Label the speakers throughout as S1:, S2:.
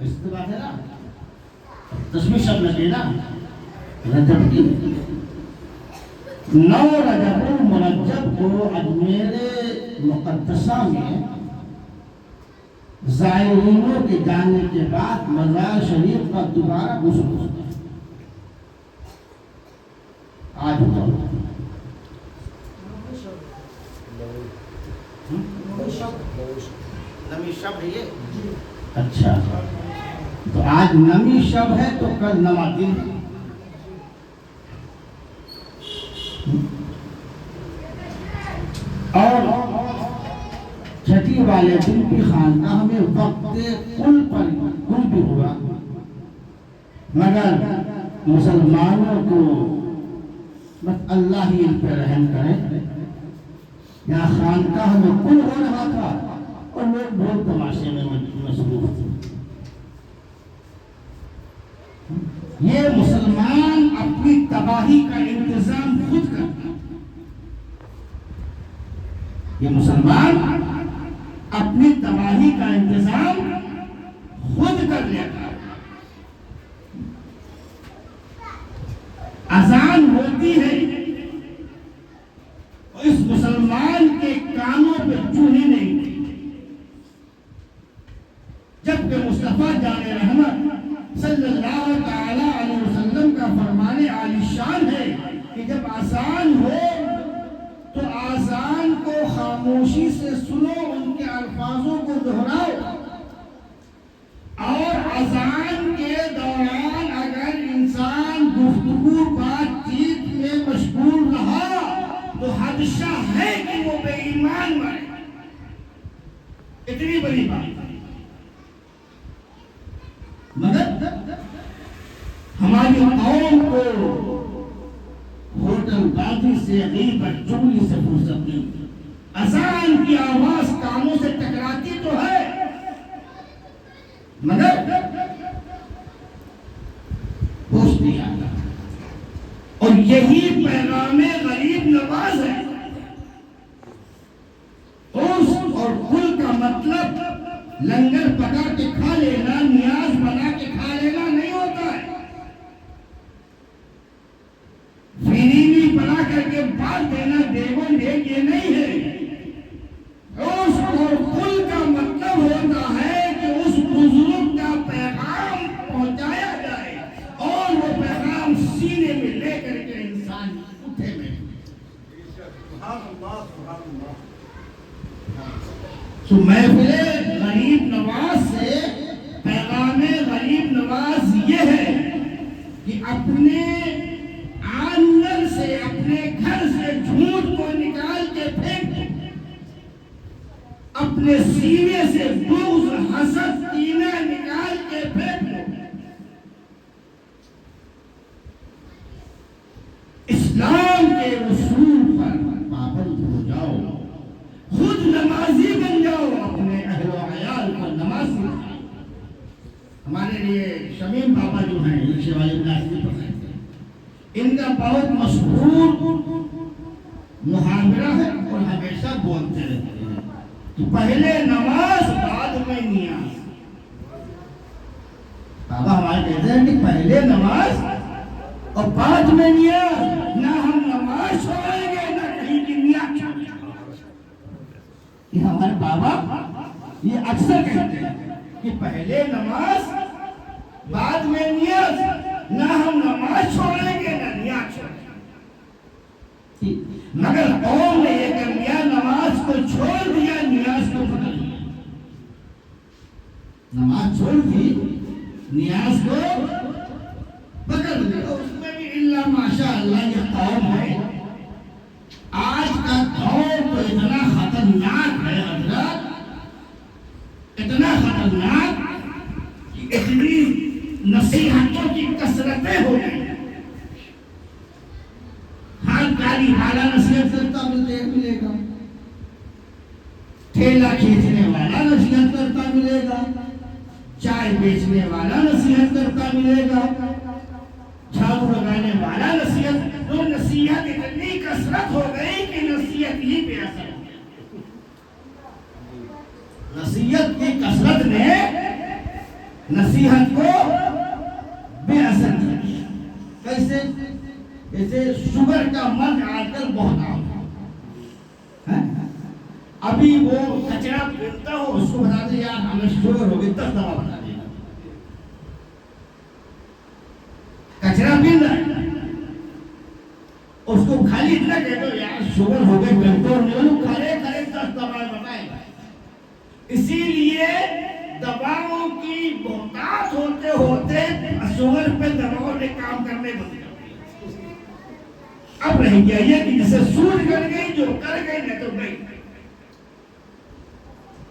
S1: اس کی بات ہے نا، دسویں شب لگے نا رجب کی 9 رجب المرجب کو اجمیر مقدسہ میں زائرینوں کے جانے کے بعد مزار شریف کا دوبارہ غسل ہوتا ہے. آج ہوا نمی شب ہے یہ. اچھا تو آج نمی شب ہے تو کل نواں دن ہے. اور چھٹی والے دن بھی خانقاہ میں وقت کل پر کل بھی ہوا، مگر مسلمانوں کو بس اللہ ہی ان پہ رحم کرے. یہاں خانقاہ میں کل ہو رہا تھا اور لوگ بہت تماشے میں مصروف تھے. یہ مسلمان اپنی تباہی کا انتظام خود کرتا، یہ مسلمان اپنی تباہی کا انتظام خود کر لیتا. اذان ہوتی ہے اس مسلمان کے کانوں پہ چوہے نہیں، جبکہ مصطفیٰ جان رحمت صلی اللہ تعالی علیہ وسلم کا فرمان عالی شان ہے کہ جب اذان ہو تو اذان کو خاموشی سے سنو، ان کے الفاظوں کو دہراؤ، اور اذان کے دوران اگر انسان گفتگو بات چیت میں مشغول رہا تو حادثہ ہے کہ وہ بے ایمان مرے. اتنی بڑی بات. مگر ہماری قوم کو ہوٹل بازی سے غیبت چغلی سے فرصت نہیں. اذان کی آواز کانوں سے ٹکراتی تو ہے مگر ہوش نہیں آتا. اور یہی پیغام غریب نواز ہے. ہوش اور کل کا مطلب لنگر پکا کے کھا لینا، نیاز بنا کے کھا لینا نہیں ہوتا ہے. فریبی بنا کر کے بات دینا دیو دیکھ یہ نہیں ہے. ہوش اور کل کا مطلب ہوتا ہے کہ اس بزرگ کا پیغام پہنچایا جائے اور وہ پیغام سینے میں لے کر کے انسان اٹھے میں. تو محفل غریب نواز سے پیغام غریب نواز یہ ہے کہ اپنے آنگن سے، اپنے گھر سے جھوٹ کو نکال کے پھینک دو، اپنے سینے سے بغض، حسد، کینہ نکال کے پھینک دو. اسلام کے اصول پر پابند ہو جاؤ، خود نمازی بن جاؤ، اپنے اہل و عیال کو نماز سکھاؤ. ہمارے لیے شمیم بابا جو ہیں رکشے والے ناظرین پسند ہیں، ان کا بہت مشہور محاورہ ہے اور ہمیشہ بولتے رہتے ہیں کہ پہلے نماز بعد میں نیاز. بابا ہمارے کہتے ہیں کہ پہلے نماز اور بعد میں نیاز. نہ ہم نماز چھوڑیں گے نہ کہیں کی نیاز چھوڑیں گے. یہ ہمارے بابا یہ اکثر کہتے ہیں کہ پہلے نماز بعد میں نیاز. نہ ہم نماز چھوڑیں گے نہ نیاز چھوڑیں گے. مگر قوم نے یہ کر لیا، نماز کو چھوڑ دیا، نیاز کو پکڑ لیا. نماز چھوڑ دی، نیاز کو پکڑ لیا. اس میں بھی اللہ ماشاء اللہ یہ قوم ہے. آج کا دور تو اتنا خطرناک ہے حضرات، اتنا خطرناک کہ اتنی نصیحتوں کی کثرتیں ہو گئی. ہر گاڑی والا نصیحت کرتا ملے گا، ٹھیلا کھینچنے والا نصیحت کرتا ملے گا، چائے بیچنے والا نصیحت کرتا ملے گا، جھاڑو لگانے والا نصیحت. تو نصیحت اتنی کثرت ہو گئی کہ نصیحت ہی پہ اثر ہو گیا. نصیحت کی کثرت نے نصیحت کو بے اثر کر دیا۔ کیسے؟ جیسے شوگر کا مرض آج کل بہت عام ہے، ابھی وہ کچرا پھینکتا ہو، اس کو بتا دے یار ہمیں شوگر ہو گئی، 10 دوا بتا دینا، کچرا پھینک رہا ہے، اس کو خالی اتنا کہہ دو یار شوگر ہو گئی، کنٹرول نہیں ہو، کھڑے کھڑے 10 دوائیں بتائیں گا۔ اسی لیے دواؤں کی محتاج ہوتے ہوتے شوگر پہ دواؤں نے کام کرنے بند کر دیا۔ اب رہ گیا یہ کہ جسے سوٹ کر گئی جو کر گئی نہ تو نہیں،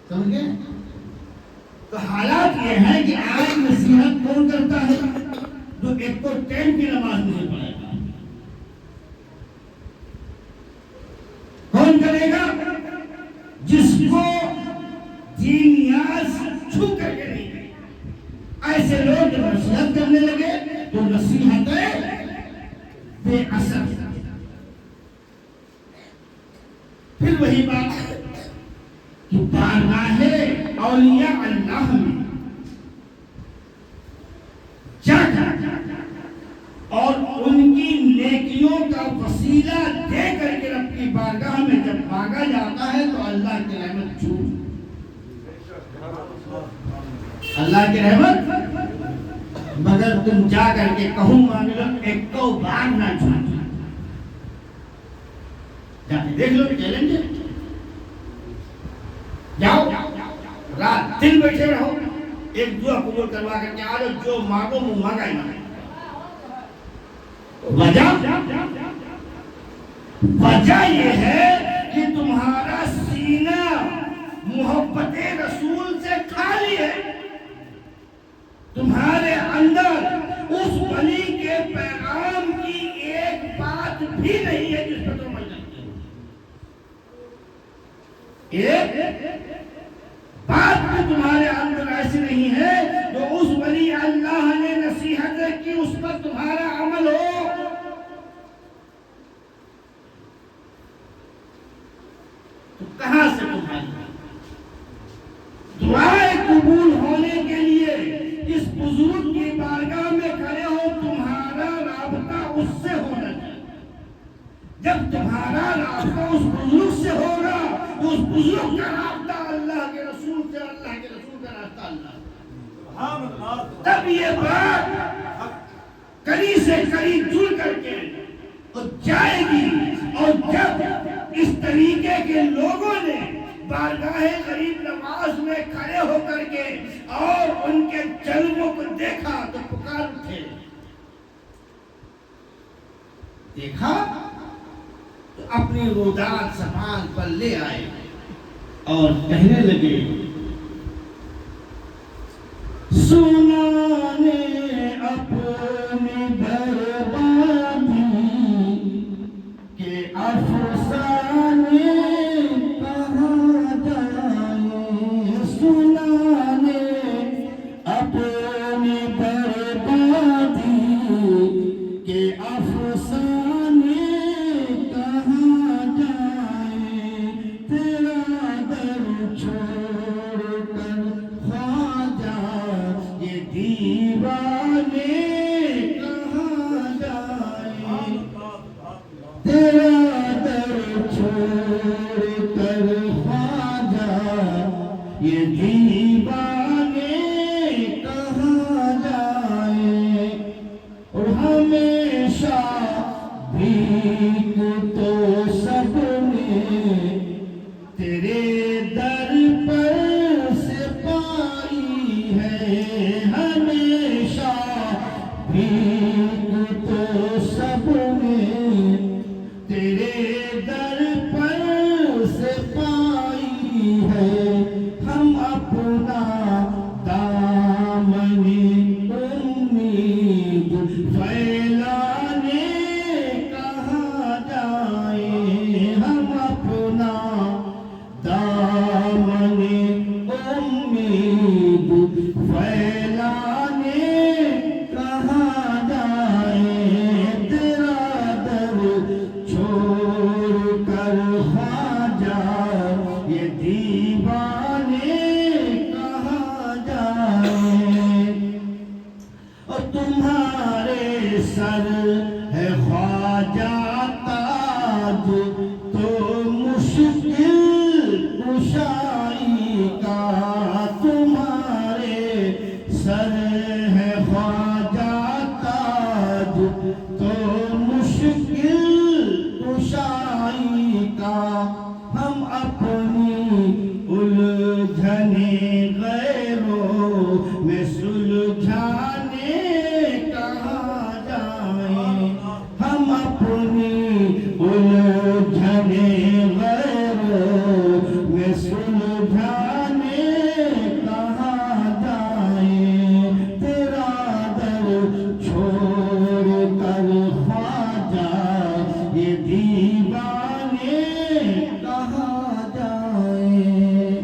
S1: سمجھ گئے؟ تو حالات یہ ہے کہ آج نصیحت کون کرتا ہے؟ جو ایک تو ٹائم کی نماز نہیں پڑھے گا۔ کون کرے گا؟ جس کو دین نیاز چھو کر کے نہیں گئی۔ ایسے لوگ جو نصیحت کرنے لگے تو نصیحتیں بے اثر۔ پھر وہی بات کہ بارگاہ اولیاء اللہ میں جا کر اور ان کی نیکیوں کا وسیلہ دے کر کے رب کی بارگاہ میں جب مانگا جاتا ہے تو اللہ کی رحمت چھوٹ، اللہ کی رحمت، مگر تم جا کر کے کہوں مانگ لو، ایک کو بار نہ چھوٹ، جا کے دیکھ لو، چیلنج ہے، جاؤ رات دن بیٹھے رہو، ایک دعا قبول کروا کر کے آ جاؤ، جو مانگو وہ مانگا ہی مانگا۔ وجہ یہ ہے کہ تمہارا سینہ محبت رسول سے خالی ہے، تمہارے اندر اس ولی کے پیغام کی ایک بات بھی نہیں ہے جس پر تم عمل کرتے ہو، ایک بات بھی تمہارے اندر ایسی نہیں ہے جو اس ولی اللہ نے نصیحت کی اس پر تمہارا عمل ہو۔ تو کہاں سے تمہاری دعائیں قبول ہونے کے لیے اس بزرگ کی بارگاہ میں کھڑے ہو؟ تمہارا رابطہ اس سے ہونا چاہیے۔ جب تمہارا رابطہ اس بزرگ سے ہوگا، اس بزرگ کا رابطہ اللہ کے رسول سے، اللہ کے رسول کا رابطہ اللہ، تب یہ بات قریب سے قریب جڑ کر کے جائے گی۔ اور جب اس طریقے کے لوگوں نے بارگاہ غریب نواز میں کھڑے ہو کر کے اور ان کے جلووں کو دیکھا تو پکار اٹھے، دیکھا تو اپنی رودات زبان پر لے آئے اور کہنے لگے، سنا نے اپنی بربادی کے افسانے کہاں جائیں، سنا نے اپنی بربادی کے افسانے کہاں جائیں، تیرا در چھوڑ کر خواجہ یہ دیوانے کہاں جائیں، تیرا در چھوڑ کر خواجہ یہ دیوانے کہاں جائیں، اور ہمیشہ بھیک تو سب نے تیرے در پر سے پائی ہے، ہمیشہ بھیک تو سب نے تیرے در پر سے پائی ہے، ہم اپنا دامن امید پھیلانے کہاں جائیں، ہم اپنا دامن امید پھیلانے کہاں جائیں، تیرا در چھوڑ کر خواجہ یہ دیوانے کہاں جائیں۔ تمہارے سر ہے خواجہ تاج، تو مشکل کشائی کا تمہارے سر ہے خواجہ تاج، تو مشکل کشائی کا ہم اپنی الجھنے غیروں میں سلجھانے کہاں جائیں، ہم اپنی الجھنے غیروں میں سلجھانے کہاں جائیں، تیرا در چھوڑ کر خواجہ یہ دیوانے کہاں جائیں۔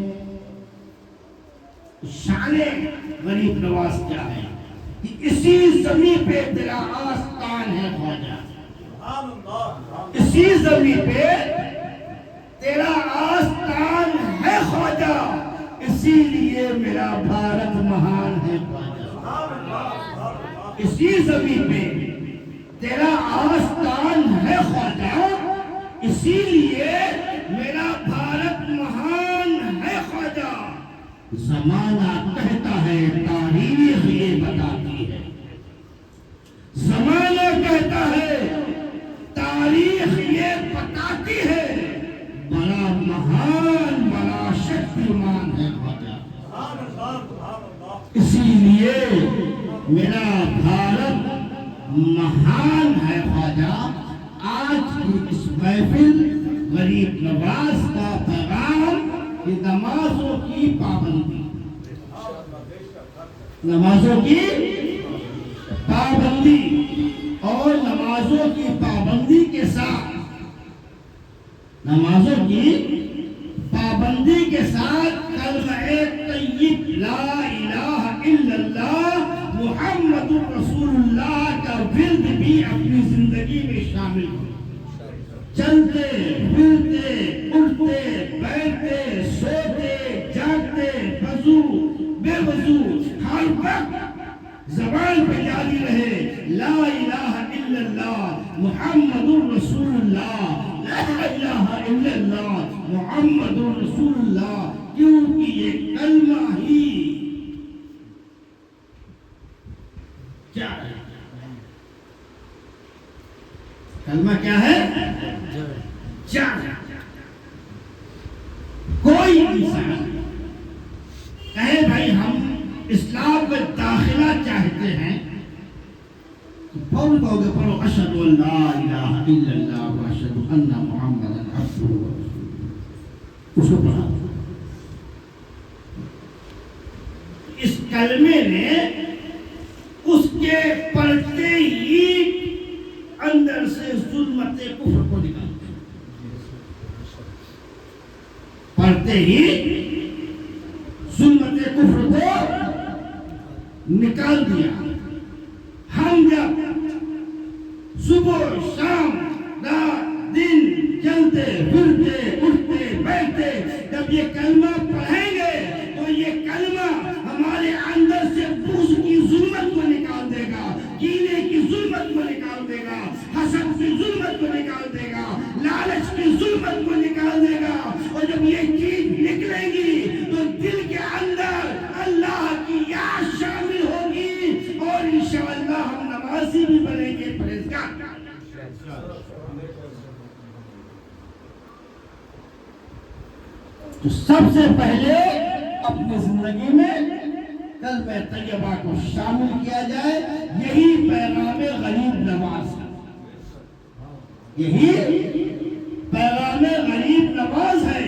S1: شان غریب نواز کیا ہے کہ اسی زمین پہ تیرا آستان ہے خواجہ، اسی زمین پہ تیرا آستان ہے خواجہ، اسی لیے میرا بھارت مہان ہے خواجہ، اسی زمین پہ تیرا آستان ہے خواجہ، اسی لیے میرا بھارت مہان ہے خواجہ۔ زمانہ کہتا ہے تاریخ یہ بتاتی ہے، زمانہ کہتا ہے تاریخ یہ بتاتی ہے، بڑا مہان بڑا شکتیمان ہے خواجہ، اسی لیے میرا بھارت مہان ہے خواجہ۔ آج کی اس محفل غریب نواز کا پیغام کہ نمازوں کی پابندی، نمازوں کی پابندی، اور نمازوں کی پابندی کے ساتھ، نمازوں کی پابندی کے ساتھ کلمہ طیب لا الہ الا اللہ محمد رسول اللہ کا ورد بھی اپنی زندگی میں شامل ہو، چلتے پھرتے اٹھتے بیٹھتے سوتے جاگتے وضو بے وضو ہر وقت زبان پہ جاری رہے لا الہ الا اللہ محمد رسول اللہ، لا الہ الا اللہ محمد رسول اللہ، کیونکہ یہ کلمہ ہی کیا ہے؟ کلمہ کیا ہے؟ جان۔ کوئی انسان کہے بھائی ہم اسلام میں داخلہ چاہتے ہیں، فوراً کہو گے پڑھو اشہد ان لا الہ الا اللہ و اشہد ان محمدا عبدہ و رسولہ، اس کو پڑھا۔ اس کلمے نے اس کے پڑھتے ہی اندر سے ظلمت کفر کو نکال دیا، پڑھتے ہی ظلمت کفر کو نکال دیا۔ ہم جب صبح شام رات دن چلتے پھرتے اٹھتے بیٹھتے جب یہ کلمہ پڑھیں گے تو یہ کلمہ ہمارے اندر سے بغض کی ظلمت کو نکال دے گا، کینے کی ظلمت کو نکال دے گا، حسد کی ظلمت کو نکال دے گا، لالچ کی ظلمت کو نکال دے گا، اور جب یہ چیز نکلے گی تو دل کے اندر اللہ کی یاد شامل ہوگی، اور انشاءاللہ ہم نمازی بھی بنیں گے، پرہیزگار۔ تو سب سے پہلے اپنی زندگی میں کلمہ طیبہ کو شامل کیا جائے، یہی پیغام غریب نواز ہے، یہی پیغام غریب نواز ہے۔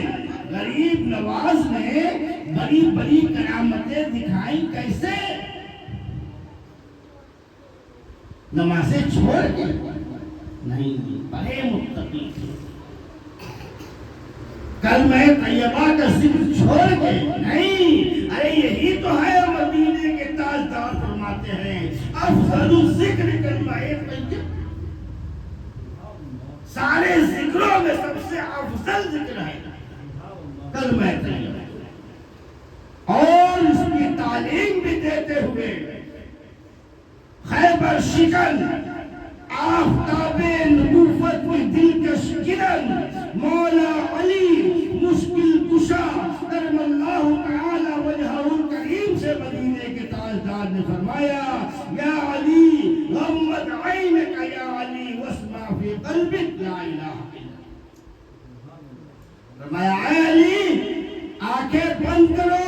S1: غریب نواز نے بڑی بڑی کرامتیں دکھائی، کیسے؟ نمازیں چھوڑ کے نہیں، بڑے متقی تھے، کلمہ طیبہ کا ذکر چھوڑ کے نہیں، ارے یہی تو ہے مدینے کے تاجدار فرماتے ہیں افضل الذکر کلمہ طیب، سارے ذکروں میں سب سے افضل ذکر ہے کلمہ طیبہ، اور اس کی تعلیم بھی دیتے ہوئے پر شکن آفتاب نبوت کی دلکش کرن مولا علی مشکل کشا کرم اللہ تعالی وجہہ الکریم سے مدینے کے تاجدار نے فرمایا یا علی غمض عینک یا علی واسمع فی قلبک لا الہ الا اللہ. فرمایا اے علی آنکھیں بند کرو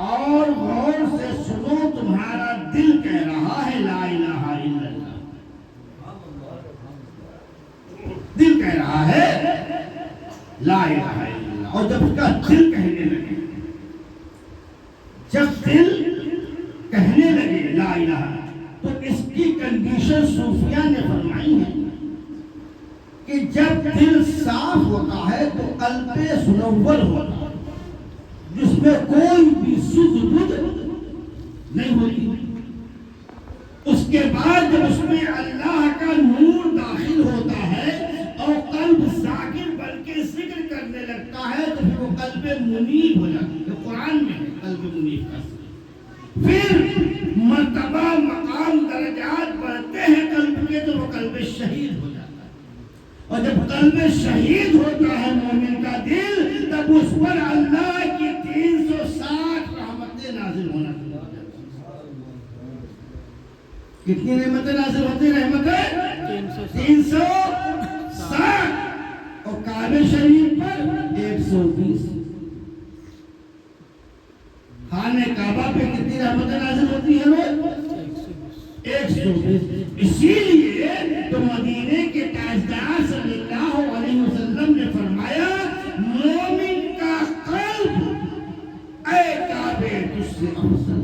S1: اور غور سے سنو تمہارا دل کہہ رہا ہے لا الہ الا اللہ. دل کہہ رہا ہے لا الہ الا اللہ. اور جب اس کا دل کہنے لگے لا الہ تو اس کی کنڈیشن صوفیہ نے فرمائی ہے کہ جب دل صاف ہوتا ہے تو قلب منور ہوتا ہے جس میں کوئی بھی سود بد نہیں ہوتی. اس کے بعد جب اس میں اللہ کا نور داخل ہوتا ہے اور قلب ذاکر بلکہ ذکر کرنے لگتا ہے تو پھر وہ قلب منیب ہو جاتا ہے. قرآن میں قلب منیب کا پھر مرتبہ مقام درجات بڑھتے ہیں قلب کے تو وہ قلب شہید ہو جاتا ہے. اور جب قلب شہید ہوتا ہے مومن کا دل تب اس پر اللہ کی 360 رحمتیں نازل ہونا شروع ہو جاتی ہیں. کتنی رحمتیں نازل ہوتی ہیں؟ رحمتیں 360 اور کعبہ شریف پر 120. خانہ کعبہ پہ کتنی رحمتیں نازل ہوتی ہیں روز؟ 120. اسی لیے تو مدینے کے تاجدار صلی اللہ علیہ وسلم نے فرمایا مومن کا قلب اے کعبے تجھ سے افضل.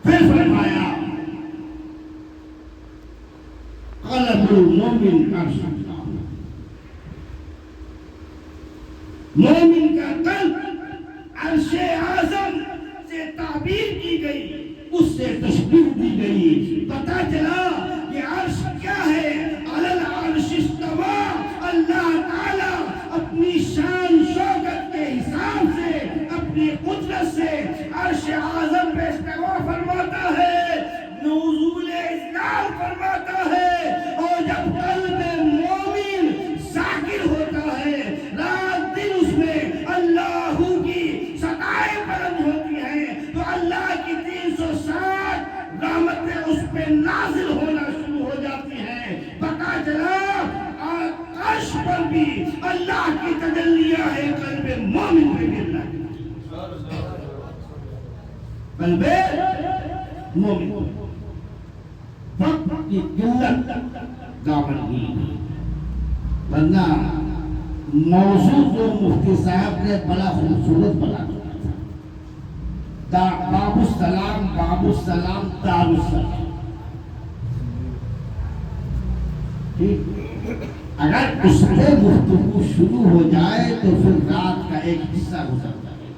S1: پھر فرمایا قلب المومن عرش اللہ. مومن کا قلب عرش اعظم سے تعبیر کی گئی، اس سے تشبیہ دی گئی. پتہ چلا کہ عرش کیا ہے. علی العرش استوى. اللہ تعالی اپنی شان شوکت کے حساب سے اپنی قدرت سے عرش اعظم پہ استوا فرماتا ہے، نزول اجلال فرماتا ہے. اور جب قلب مومن ذاکر ہوتا ہے رات دن اس میں اللہ کی ستائیں بلند ہوتی ہیں تو اللہ کی 360 رحمتیں اس پہ نازل ہونا شروع ہو جاتی ہیں. پتہ چلا عرش پر بھی اللہ کی تجلیہ ہے قلب مومن پہ بھی اللہ کی قلب مومن. وقت کی قلت دامن ہی ورنہ موضوع جو مفتی صاحب نے بڑا خوبصورت بنا تھا باب السلام باب السلام دار السلام. اگر اس پہ گفتگو شروع ہو جائے تو پھر رات کا ایک حصہ گزر جائے.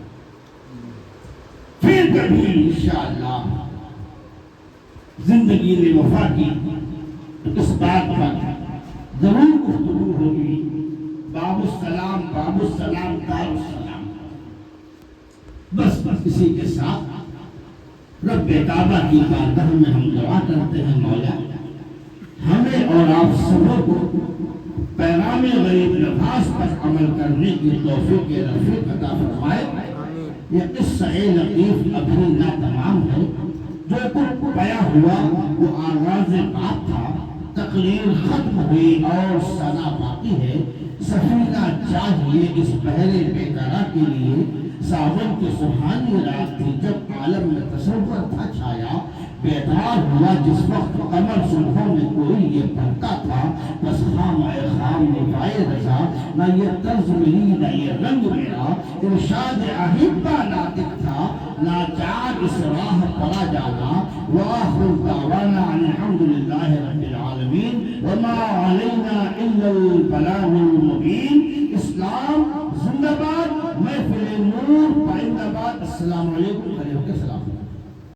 S1: پھر کبھی انشاءاللہ زندگی نے وفا کی تو اس بات پر ضرور گفتگو ہوگی. باب السلام باب السلام دار السلام. بس اسی کے ساتھ رب کعبہ کی بارگاہ میں ہم دعا کرتے ہیں مولا ہمیں اور آپ سبوں کو پیغام غریب نواز پر عمل کرنے کی توفیق رفیق عطا فرمائے. یہ قصہ لطیف ابھی نہ تمام ہے. جو کچھ بیان ہوا وہ آغاز بات تھا. تقریر ختم ہوئی اور سنا باقی ہے. سفینہ چاہیے اس بحر بیکرا کے لیے. ساون کی سبحانی رات تھی جب عالم میں تصور تھا چھایا. بیدار ہوا جس وقت قمر صبحوں میں کوئی یہ پڑھتا تھا. بس خام اے خام نفائے رضا نہ یہ طرز میری نہ یہ رنگ میرا. ارشاد احبہ ناطق تھا ناچار اس راہ پڑا جانا. وآخر دعوانا ان الحمدللہ رب العالمین وما علینا الا البلاغ المبین. اسلام زندہ باد. محفل نور پائندہ باد. السلام علیکم.